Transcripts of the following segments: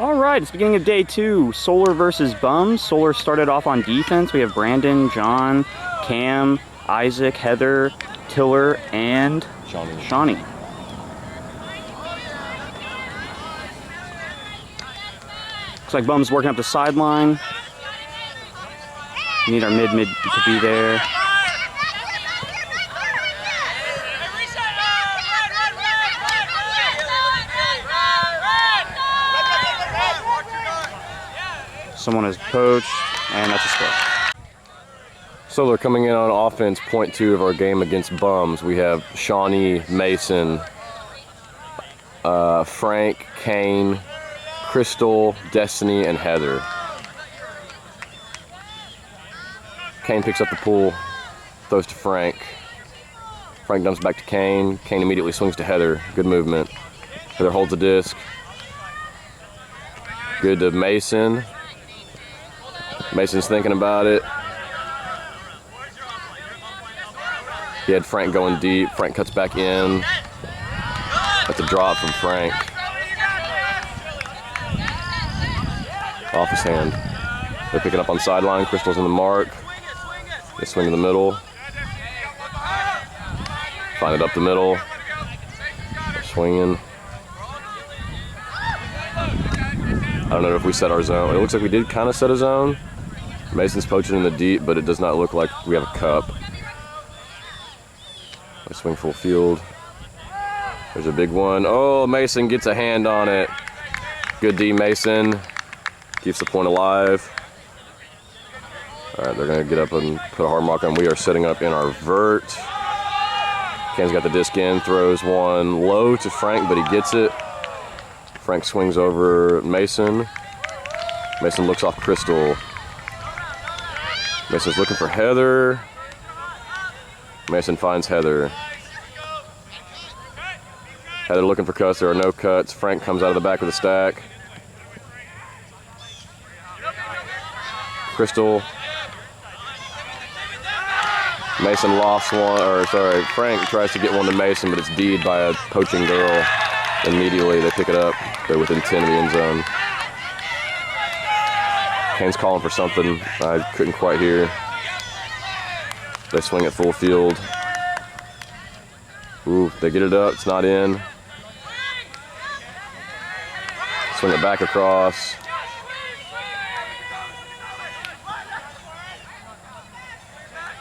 All right, it's the beginning of day 2. Solar versus Bums. Solar started off on defense. We have Brandon, John, Cam, Isaac, Heather, Tiller, and Shawnee. Looks like Bums working up the sideline. We need our mid to be there. Someone is poached, and that's a score. Solar coming in on offense, point 2 of our game against Bums. We have Shawnee, Mason, Frank, Kane, Crystal, Destiny, and Heather. Kane picks up the pull, throws to Frank. Frank dumps back to Kane. Kane immediately swings to Heather. Good movement. Heather holds the disc. Good to Mason. Mason's thinking about it. He had Frank going deep. Frank cuts back in. That's a drop from Frank. Off his hand. They're picking up on sideline. Crystal's in the mark. They swing in the middle. Find it up the middle. They're swinging. I don't know if we set our zone. It looks like we did kind of set a zone. Mason's poaching in the deep, but it does not look like we have a cup. They swing full field. There's a big one. Oh, Mason gets a hand on it. Good D, Mason. Keeps the point alive. All right, they're gonna get up and put a hard mark on. We are setting up in our vert. Ken's got the disc in, throws one low to Frank, but he gets it. Frank swings over Mason. Mason looks off Crystal. Mason's looking for Heather. Mason finds Heather. Heather looking for cuts. There are no cuts. Frank comes out of the back with a stack. Crystal. Mason lost one, or sorry, Frank tries to get one to Mason, but it's D'd by a poaching girl. Immediately they pick it up. They're within 10 of the end zone. Kane's calling for something. I couldn't quite hear. They swing it full field. Ooh, they get it up. It's not in. Swing it back across.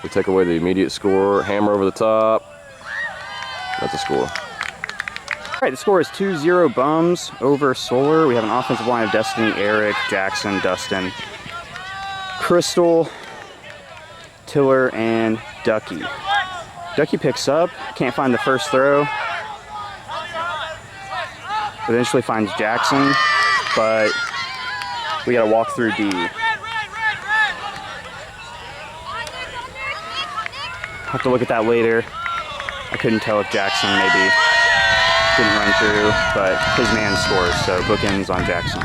We take away the immediate score. Hammer over the top. That's a score. All right, the score is 2-0 Bums over Solar. We have an offensive line of Destiny, Eric, Jackson, Dustin, Crystal, Tiller, and Ducky. Ducky picks up, can't find the first throw. Eventually finds Jackson, but we gotta walk through D. Have to look at that later. I couldn't tell if Jackson maybe didn't run through, but his man scores, so bookends on Jackson.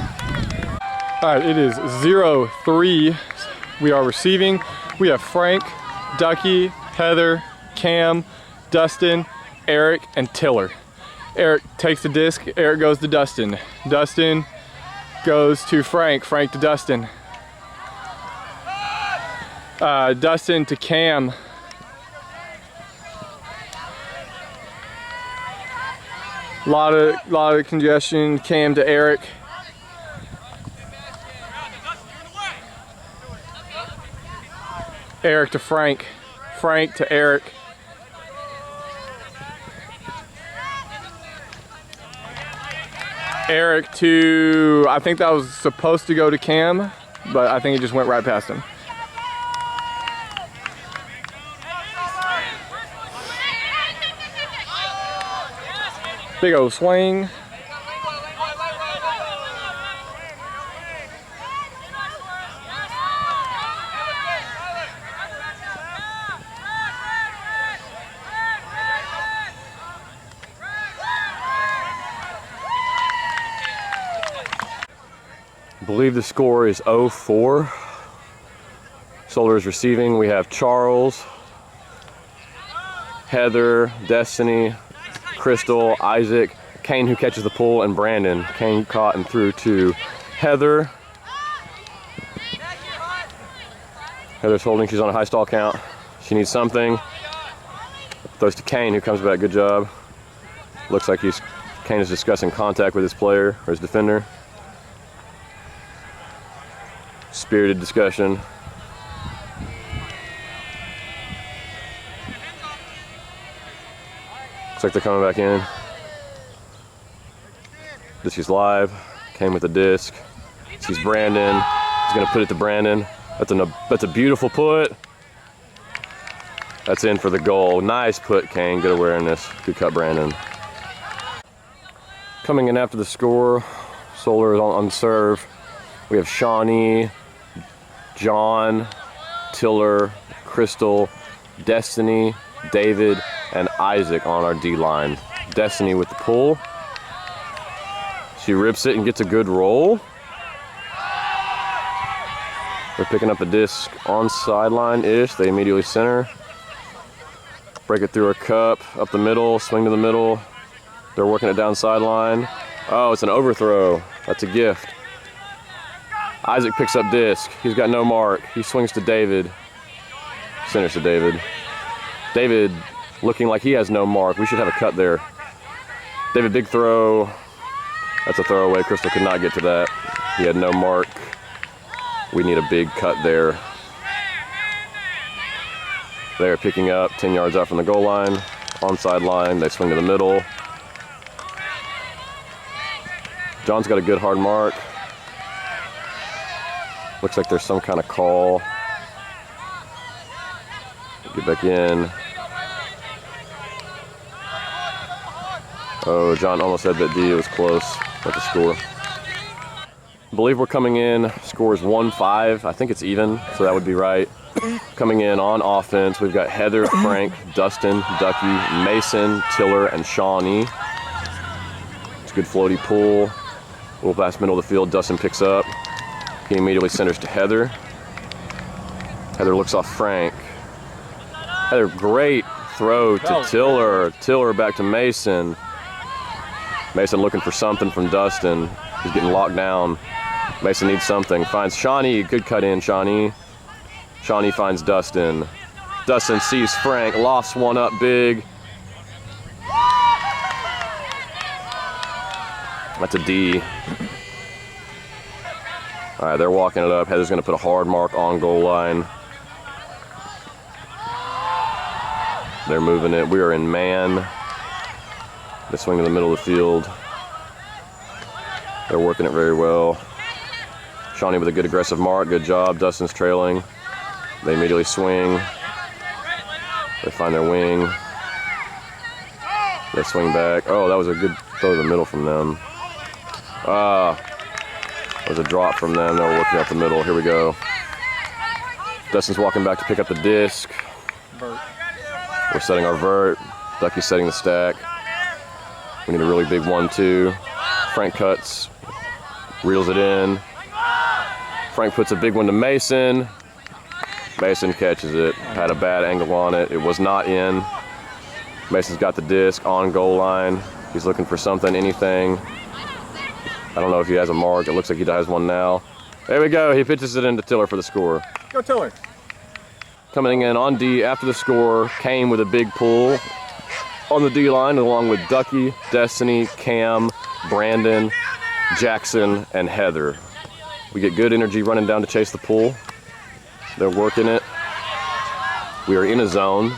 All right, it is 0-3. We are receiving. We have Frank, Ducky, Heather, Cam, Dustin, Eric, and Tiller. Eric takes the disc. Eric goes to Dustin. Dustin goes to Frank. Frank to Dustin. Dustin to Cam. Lot of congestion. Cam to Eric. Eric to Frank. Frank to Eric. Eric to, I think that was supposed to go to Cam, but I think it just went right past him. Big old swing. I believe the score is 0-4. Solar is receiving. We have Charles, Heather, Destiny, Crystal, Isaac, Kane who catches the pull, and Brandon. Kane caught and threw to Heather. Heather's holding, she's on a high stall count. She needs something. Throws to Kane, who comes back, good job. Looks like Kane is discussing contact with his player, or his defender. Spirited discussion. Looks like they're coming back in. Disc is live. Kane with the disc. Sees Brandon. He's gonna put it to Brandon. That's a beautiful put. That's in for the goal. Nice put, Kane. Good awareness. Good cut, Brandon. Coming in after the score, Solar is on serve. We have Shawnee, John, Tiller, Crystal, Destiny, David, and Isaac on our D line. Destiny with the pull. She rips it and gets a good roll. They're picking up the disc on sideline-ish. They immediately center. Break it through a cup, up the middle, swing to the middle. They're working it down sideline. Oh, it's an overthrow. That's a gift. Isaac picks up disc. He's got no mark. He swings to David. Centers to David. David looking like he has no mark. We should have a cut there. David, big throw. That's a throwaway. Crystal could not get to that. He had no mark. We need a big cut there. They're picking up 10 yards out from the goal line. Onside line, they swing to the middle. John's got a good hard mark. Looks like there's some kind of call. Get back in. Oh, John almost had that D. It was close. That's a score. I believe we're coming in. Score is 1-5. I think it's even, so that would be right. Coming in on offense, we've got Heather, Frank, Dustin, Ducky, Mason, Tiller, and Shawnee. It's a good floaty pull. A little past middle of the field, Dustin picks up. He immediately centers to Heather. Heather looks off Frank. Heather, great throw to Tiller. Tiller back to Mason. Mason looking for something from Dustin. He's getting locked down. Mason needs something. Finds Shawnee. Good cut in, Shawnee. Shawnee finds Dustin. Dustin sees Frank. Lofts one up big. That's a D. All right, they're walking it up. Heather's going to put a hard mark on goal line. They're moving it. We are in man. They swing to the middle of the field. They're working it very well. Shawnee with a good aggressive mark. Good job. Dustin's trailing. They immediately swing. They find their wing. They swing back. Oh, that was a good throw to the middle from them. That was a drop from them. They were working out the middle. Here we go. Dustin's walking back to pick up the disc. We're setting our vert. Ducky's setting the stack. We need a really big 1-2. Frank cuts. Reels it in. Frank puts a big one to Mason. Mason catches it. Had a bad angle on it. It was not in. Mason's got the disc on goal line. He's looking for something, anything. I don't know if he has a mark. It looks like he has one now. There we go. He pitches it into Tiller for the score. Go Tiller. Coming in on D after the score, Kane with a big pull on the D line, along with Ducky, Destiny, Cam, Brandon, Jackson, and Heather. We get good energy running down to chase the pull. They're working it. We are in a zone.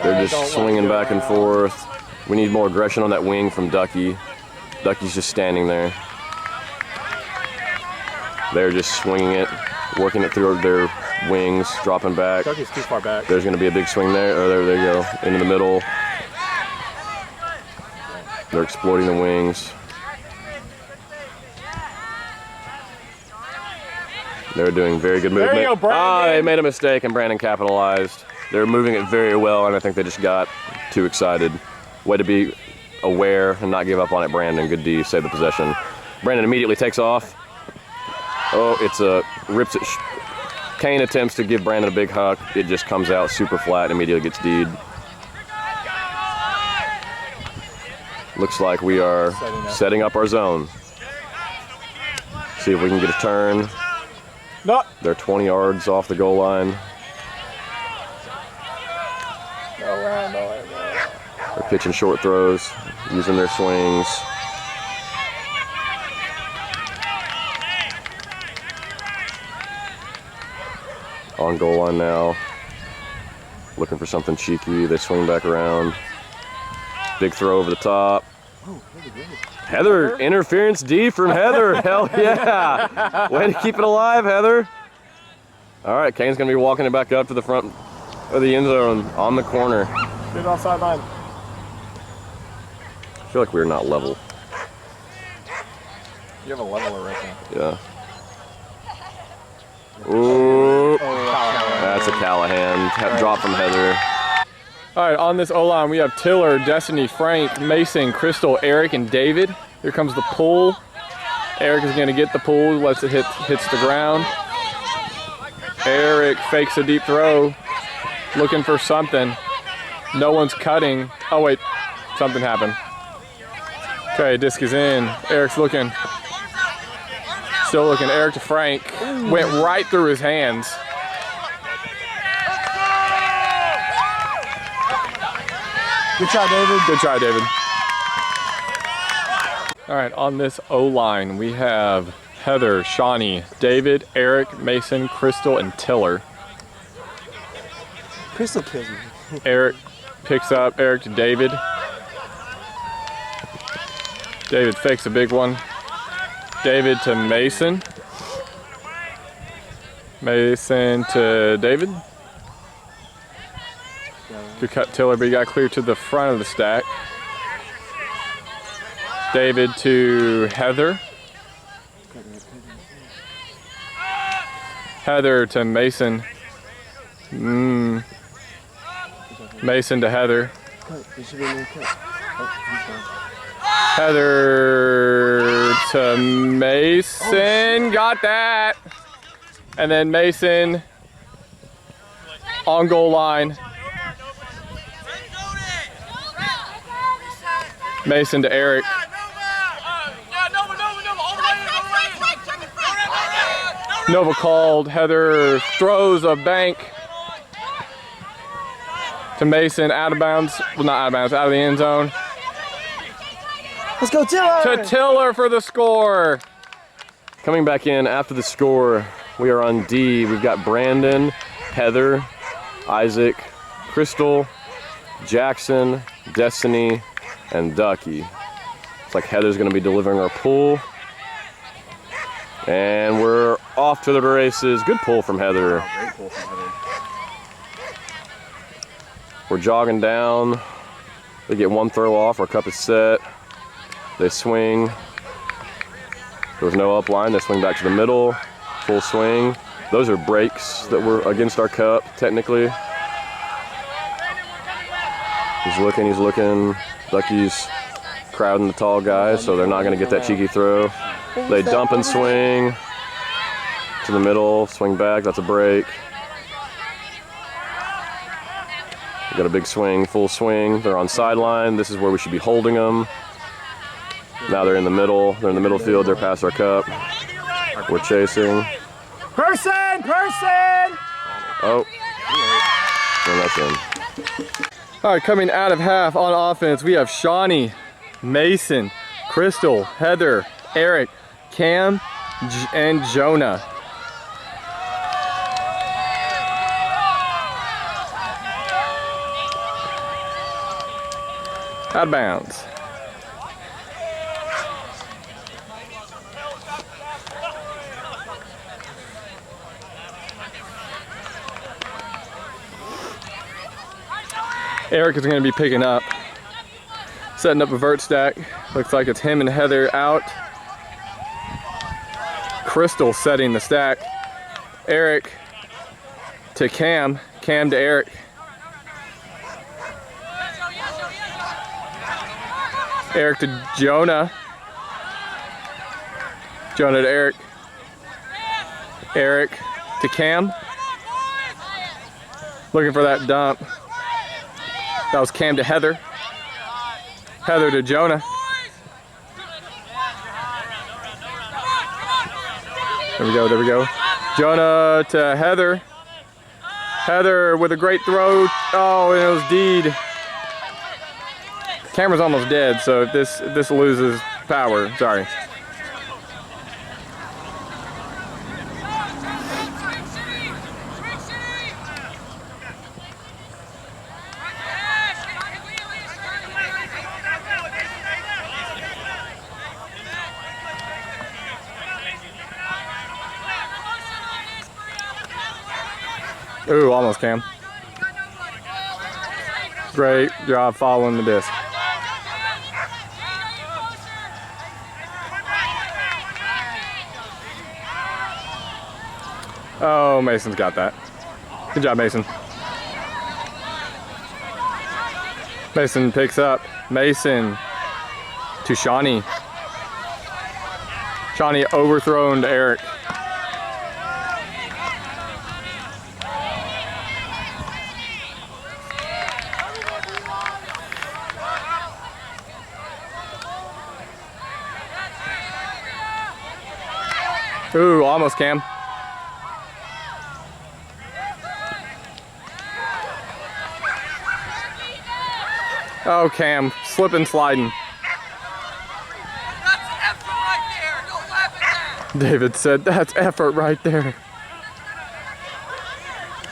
They're just swinging back and forth. We need more aggression on that wing from Ducky. Ducky's just standing there. They're just swinging it, working it through their wings, dropping back. Ducky's too far back. There's going to be a big swing there. Oh, there they go, into the middle. They're exploiting the wings. They're doing very good movement. There you go, Brandon. They made a mistake and Brandon capitalized. They're moving it very well, and I think they just got too excited. Way to be aware and not give up on it, Brandon. Good D, save the possession. Brandon immediately takes off. Oh, it's a rips it Kane attempts to give Brandon a big huck. It just comes out super flat and immediately gets D'd. Looks like we are setting up our zone. See if we can get a turn. No. They're 20 yards off the goal line. They're pitching short throws, using their swings. On goal line now. Looking for something cheeky. They swing back around. Big throw over the top. Heather, interference D from Heather. Hell yeah. Way to keep it alive, Heather. All right, Kane's going to be walking it back up to the front of the end zone on the corner. Get off sideline. I feel like we're not level. You have a leveler right now. Yeah. Ooh. That's a Callahan. Drop from Heather. All right, on this O-line, we have Tiller, Destiny, Frank, Mason, Crystal, Eric, and David. Here comes the pull. Eric is gonna get the pull, lets it hits the ground. Eric fakes a deep throw, looking for something. No one's cutting. Oh wait, something happened. Okay, disc is in. Eric's looking. Still looking. Eric to Frank. Went right through his hands. Good try, David. Good try, David. All right, on this O-line, we have Heather, Shawnee, David, Eric, Mason, Crystal, and Tiller. Crystal kills me. Eric picks up Eric to David. David fakes a big one. David to Mason. Mason to David. Good cut Tiller, but you got clear to the front of the stack. David to Heather. Heather to Mason. Mason to Heather. Heather to Mason. Got that. And then Mason on goal line. Mason to Eric. Nova called. Heather throws a bank to Mason, out of bounds. Well, not out of bounds, out of the end zone. Let's go, Tiller! To Tiller for the score. Coming back in after the score, we are on D. We've got Brandon, Heather, Isaac, Crystal, Jackson, Destiny, and Ducky. It's like Heather's gonna be delivering our pull. And we're off to the races. Good pull from Heather. Great pull from Heather. We're jogging down. They get one throw off, our cup is set. They swing. There was no upline, they swing back to the middle. Full swing. Those are breaks that were against our cup, technically. He's looking. Ducky's crowding the tall guys, so they're not gonna get that cheeky throw. They dump and swing to the middle, swing back, that's a break. We got a big swing, full swing. They're on sideline. This is where we should be holding them. Now they're in the middle. They're in the middle field. They're past our cup. We're chasing. Person! Oh. And that's in. All right, coming out of half on offense, we have Shawnee, Mason, Crystal, Heather, Eric, Cam, and Jonah. Out of bounds. Eric is going to be picking up, setting up a vert stack. Looks like it's him and Heather out. Crystal setting the stack. Eric to Cam, Cam to Eric. Eric to Jonah. Jonah to Eric. Eric to Cam. Looking for that dump. That was Cam to Heather. Heather to Jonah. There we go, there we go. Jonah to Heather. Heather with a great throw. Oh, and it was Deed. The camera's almost dead, so if this loses power, sorry. Ooh, almost Cam. Great job following the disc. Oh, Mason's got that. Good job, Mason. Mason picks up. Mason to Shawnee. Shawnee overthrown to Eric. Ooh, almost Cam. Oh, Cam, slipping, sliding. That's effort right there. Don't laugh at that. David said, that's effort right there.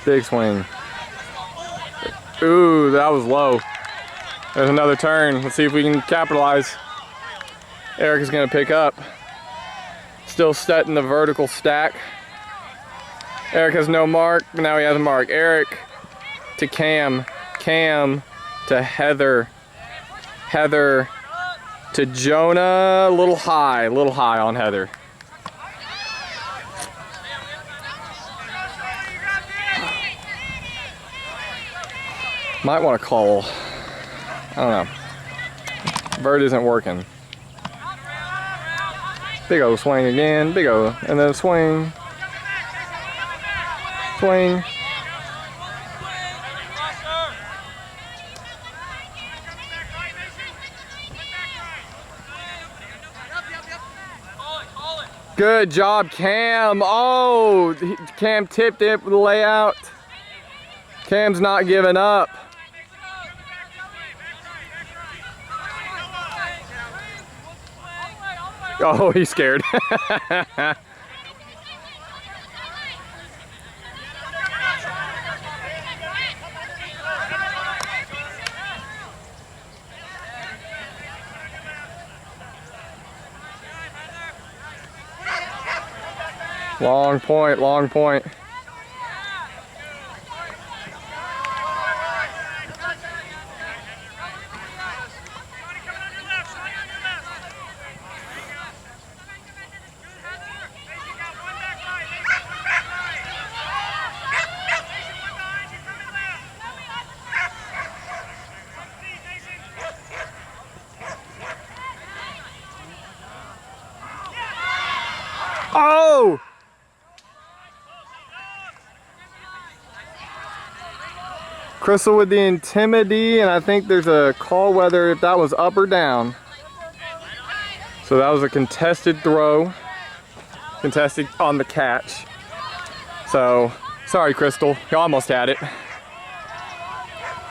Big swing. Ooh, that was low. There's another turn. Let's see if we can capitalize. Eric is going to pick up. Still setting the vertical stack. Eric has no mark, but now he has a mark. Eric to Cam. Cam to Heather. Heather to Jonah. A little high on Heather. Might want to call. I don't know. Vert isn't working. Big O swing again, big O, and then swing. Swing. Good job, Cam. Oh, Cam tipped it with the layout. Cam's not giving up. Oh, he's scared. Long point, long point. Oh! Crystal with the Intimidee, and I think there's a call whether if that was up or down. So that was a contested throw. Contested on the catch. So, sorry Crystal, you almost had it.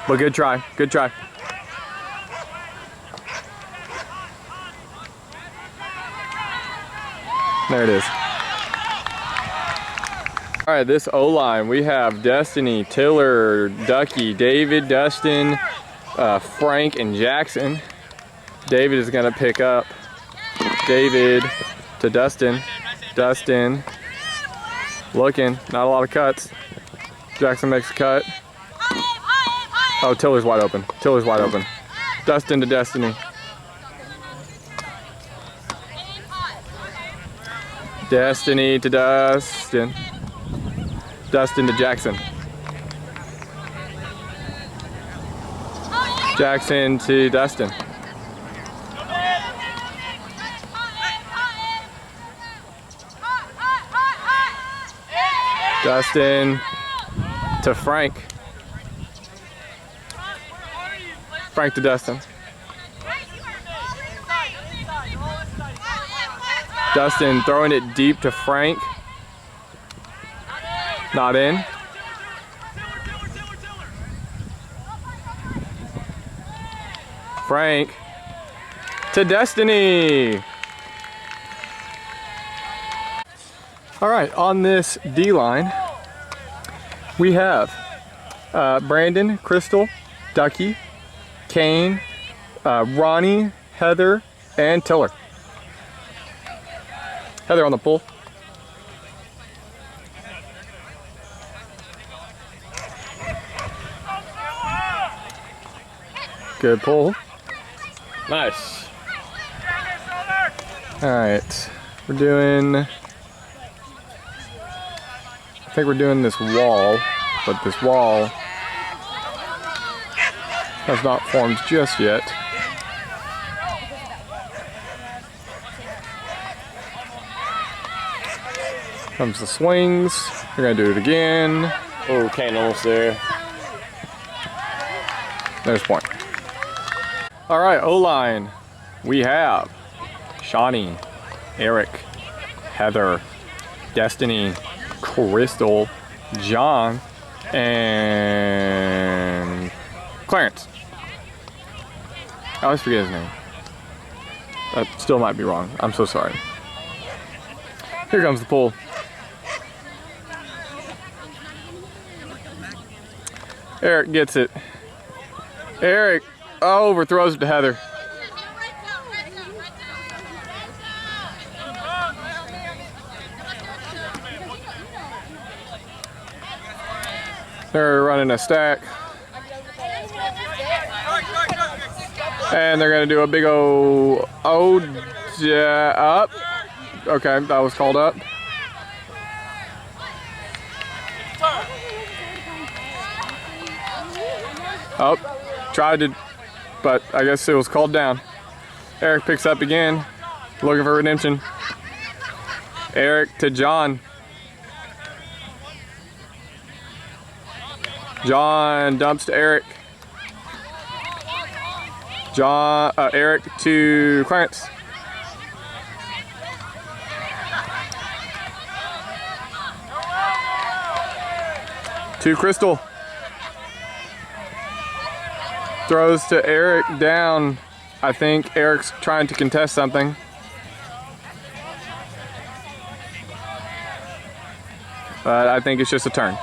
But good try, good try. There it is. All right, this O-line, we have Destiny, Tiller, Ducky, David, Dustin, Frank, and Jackson. David is gonna pick up. David to Dustin. Dustin, looking, not a lot of cuts. Jackson makes a cut. Oh, Tiller's wide open. Tiller's wide open. Dustin to Destiny. Destiny to Dustin. Dustin to Jackson. Jackson to Dustin. Dustin to Frank. Frank to Dustin. Dustin throwing it deep to Frank. Not in. Frank to Destiny. All right, on this D line, we have Brandon, Crystal, Ducky, Kane, Ronnie, Heather, and Tiller. Heather on the pull. Good pull. Nice. All right, we're doing, I think we're doing this wall, but this wall has not formed just yet. Comes the swings. We're gonna do it again. Oh, Kane almost there. There's point. All right, O-line. We have Shawnee, Eric, Heather, Destiny, Crystal, John, and Clarence. I always forget his name. That still might be wrong. I'm so sorry. Here comes the pull. Eric gets it. Eric overthrows it to Heather. They're running a stack. And they're going to do a big up. Okay, that was called up. Oh, tried to, but I guess it was called down. Eric picks up again, looking for redemption. Eric to John. John dumps to Eric. Eric to Clarence. To Crystal. Throws to Eric down. I think Eric's trying to contest something. But I think it's just a turn.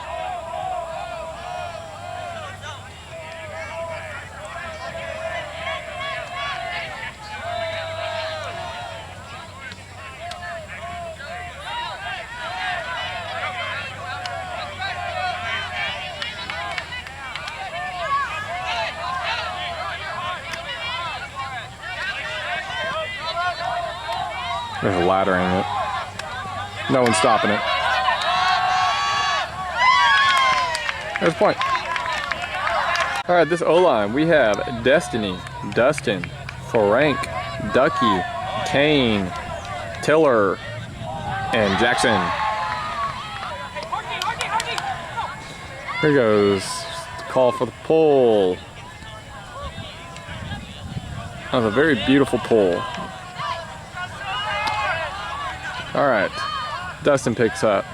There's a ladder in it. No one's stopping it. There's a point. All right, this O-line, we have Destiny, Dustin, Frank, Ducky, Kane, Tiller, and Jackson. Here goes. Call for the pull. That was a very beautiful pull. All right, Dustin picks up.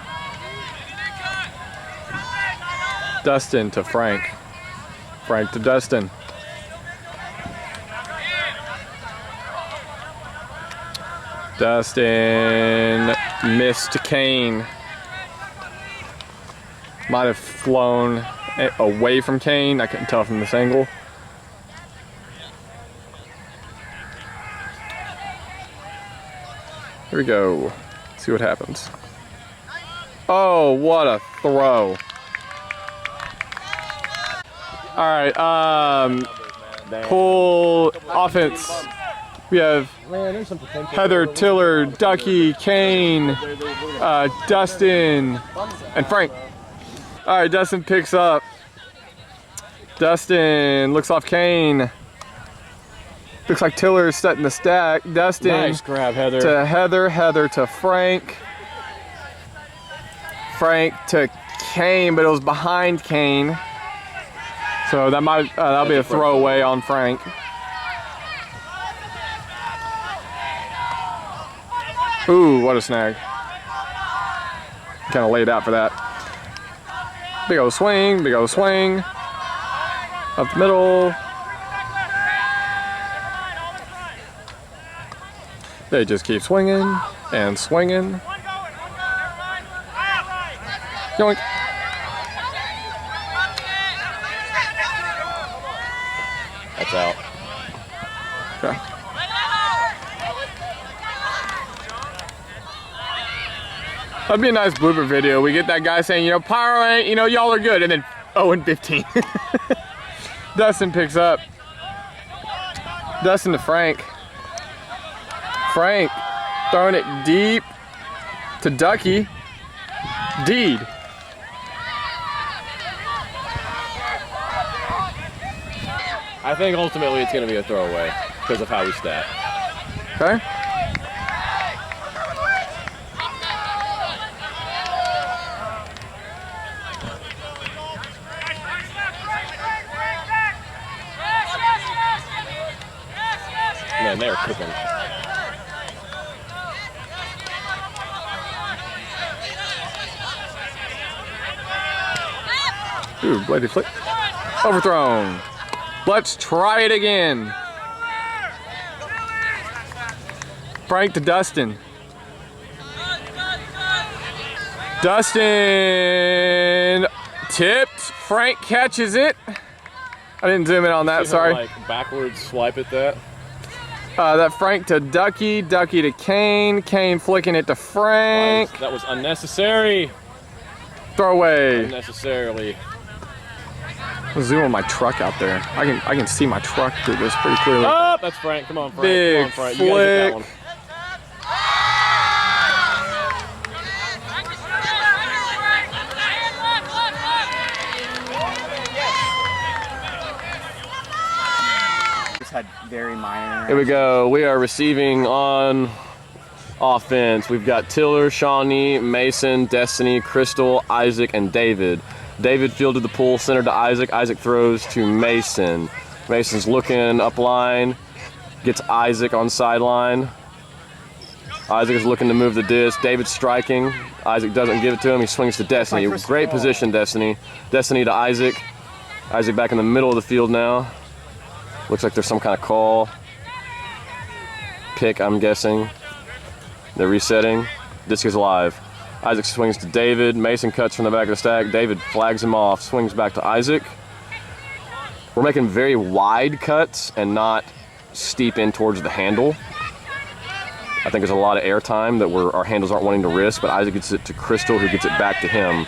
Dustin to Frank. Frank to Dustin. Dustin missed to Kane. Might have flown away from Kane. I couldn't tell from this angle. Here we go. See what happens. Oh, what a throw. All right, pull offense. We have Heather, Tiller, Ducky, Kane, Dustin, and Frank. All right, Dustin picks up. Dustin looks off Kane. Looks like Tiller's setting the stack. Dustin Nice grab, Heather. to Heather, Heather to Frank. Frank to Kane, but it was behind Kane. So that might that'll be a throwaway on Frank. Ooh, what a snag. Kind of laid out for that. Big old swing, big old swing. Up the middle. They just keep swinging and swinging. Yoink. That's out. Okay. That'd be a nice blooper video. We get that guy saying, you know, Pyro ain't, you know, y'all are good, and then 0-15. Dustin picks up. Dustin to Frank. Frank throwing it deep to Ducky. Deed. I think ultimately it's going to be a throwaway because of how we stat. Okay. Man, they're cooking. Ooh, bladed flick. Overthrown. Let's try it again. Frank to Dustin. Dustin tipped. Frank catches it. I didn't zoom in on that, sorry. Like backwards swipe at that. That Frank to Ducky, Ducky to Kane, Kane flicking it to Frank. That was unnecessary. Throw away. Unnecessarily. I'll zoom on my truck out there. I can see my truck through this pretty clearly. Oh, that's Frank. Come on, Frank. Big Come on, Frank. You gotta get that one. Had very minor. Here we go. We are receiving on offense. We've got Tiller, Shawnee, Mason, Destiny, Crystal, Isaac, and David. David fielded the pull, center to Isaac. Isaac throws to Mason. Mason's looking up line, gets Isaac on sideline. Isaac is looking to move the disc. David's striking. Isaac doesn't give it to him. He swings to Destiny. Great position, Destiny. Destiny to Isaac. Isaac back in the middle of the field now. Looks like there's some kind of call. Pick, I'm guessing. They're resetting. Disc is live. Isaac swings to David. Mason cuts from the back of the stack. David flags him off. Swings back to Isaac. We're making very wide cuts and not steep in towards the handle. I think there's a lot of air time that our handles aren't wanting to risk, but Isaac gets it to Crystal, who gets it back to him.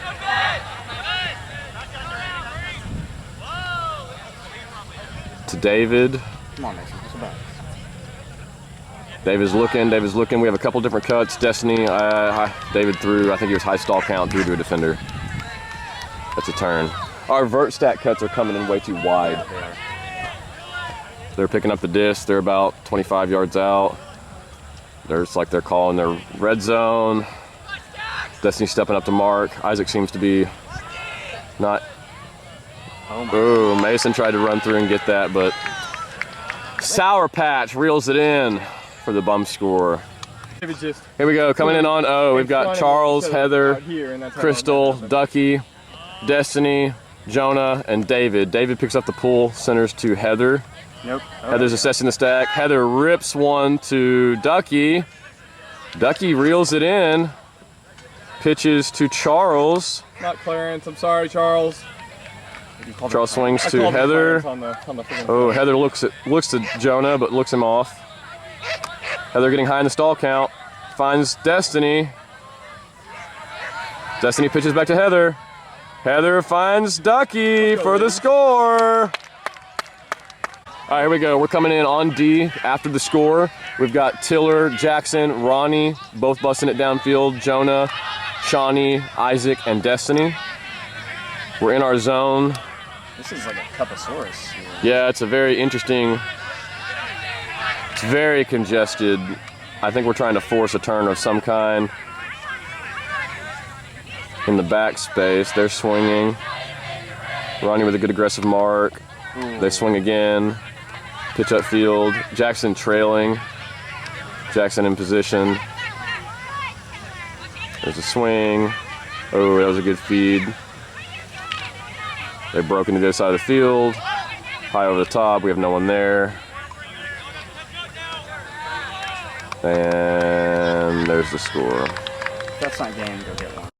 To David. Come on, Mason. What's about? David's looking. We have a couple different cuts. Destiny, David threw, I think he was high stall count, threw to a defender. That's a turn. Our vert stack cuts are coming in way too wide. Yeah, they are. They're picking up the disc. They're about 25 yards out. It's like they're calling their red zone. Destiny stepping up to mark. Isaac seems to be not. Oh, Mason tried to run through and get that, but Sour Patch reels it in for the bum score. Here we go, coming in on O. We've got Charles, Heather, Crystal, Ducky, Destiny, Jonah, and David. David picks up the pull, centers to Heather. Nope. Heather's assessing the stack. Heather rips one to Ducky. Ducky reels it in. Pitches to Charles. Not clearance. I'm sorry, Charles. Charles swings to Heather. Oh, Heather looks to Jonah, but looks him off. Heather getting high in the stall count. Finds Destiny. Destiny pitches back to Heather. Heather finds Ducky for the score. All right, here we go. We're coming in on D after the score. We've got Tiller, Jackson, Ronnie, both busting it downfield. Jonah, Shawnee, Isaac, and Destiny. We're in our zone. This is like a Cuposaurus. Yeah, it's a very interesting. It's very congested. I think we're trying to force a turn of some kind. in the back space. They're swinging. Ronnie with a good aggressive mark. They swing again. Pitch upfield. Jackson trailing. Jackson in position. There's a swing. Oh, that was a good feed. They broke into the other side of the field. High over the top. We have no one there. And there's the score. If that's not game, go get one.